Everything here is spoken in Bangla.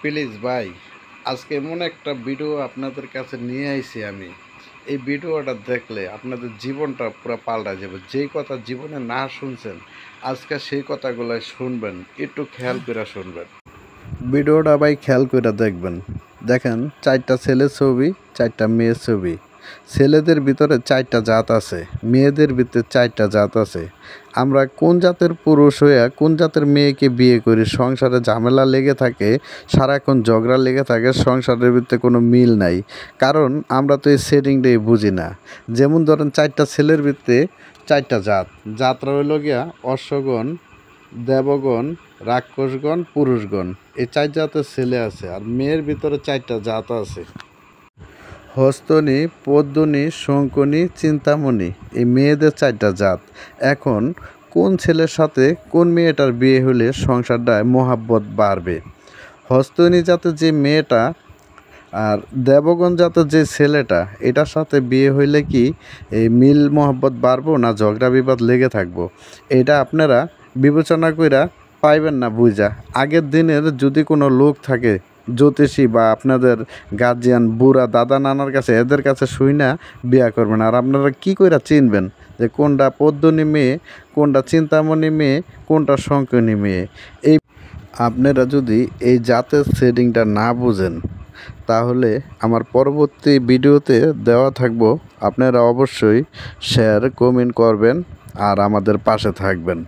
প্লিজ ভাই, আজকে এমন একটা ভিডিও আপনাদের কাছে নিয়ে আইছি আমি। এই ভিডিওটা দেখলে আপনাদের জীবনটা পুরো পাল্টা যাবে। যেই কথা জীবনে না শুনছেন, আজকে সেই কথাগুলো শুনবেন। একটু খেয়াল করে শুনবেন। ভিডিওটা ভাই খেয়াল করে দেখবেন। দেখেন, 4টা ছেলের ছবি, 4টা মেয়ের ছবি। ছেলেদের ভিতরে 4টা জাত আছে, মেয়েদের ভিতরে 4টা জাত আছে। আমরা কোন জাতের পুরুষ হইয়া কোন জাতের মেয়েকে বিয়ে করি, সংসারে ঝামেলা লেগে থাকে, সারাক্ষণ ঝগড়া লেগে থাকে, সংসারের ভিতরে কোনো মিল নাই। কারণ আমরা তো এই সেটিংটাই বুঝি না। যেমন ধরেন, 4টা ছেলের ভিতরে 4টা জাত। জাতরা হইল গিয়া অশ্বগণ, দেবগণ, রাক্ষসগণ, পুরুষগণ। এই 4 জাতের ছেলে আছে। আর মেয়ের ভিতরে 4টা জাত আছে: হস্তনী, পদ্মিনী, শঙ্কিনী, চিন্তামণি। এই মেয়েদের 4টা জাত। এখন কোন ছেলের সাথে কোন মেয়েটার বিয়ে হলে সংসারটায় মহাব্বত বাড়বে? হস্তনী জাতের যে মেয়েটা আর দেবগণ জাতের যে ছেলেটা, এটার সাথে বিয়ে হইলে কি এই মিল মহব্বত বাড়বো না ঝগড়া বিবাদ লেগে থাকবো? এটা আপনারা বিবেচনা কইরা পাইবেন না বুঝা। আগের দিনের যদি কোনো লোক থাকে, জ্যোতিষী বা আপনাদের গার্জিয়ান, বুড়া দাদা নানার কাছে, এদের কাছে শুই না বিয়া করবেন। আর আপনারা কি কইরা চিনবেন যে কোনটা পদ্মিনী মেয়ে, কোনটা চিন্তামণি মেয়ে, কোনটা শঙ্কিনী মেয়ে? এই আপনারা যদি এই জাতের সেটিংটা না বুঝেন, তাহলে আমার পরবর্তী ভিডিওতে দেওয়া থাকবো। আপনারা অবশ্যই শেয়ার কমেন্ট করবেন আর আমাদের পাশে থাকবেন।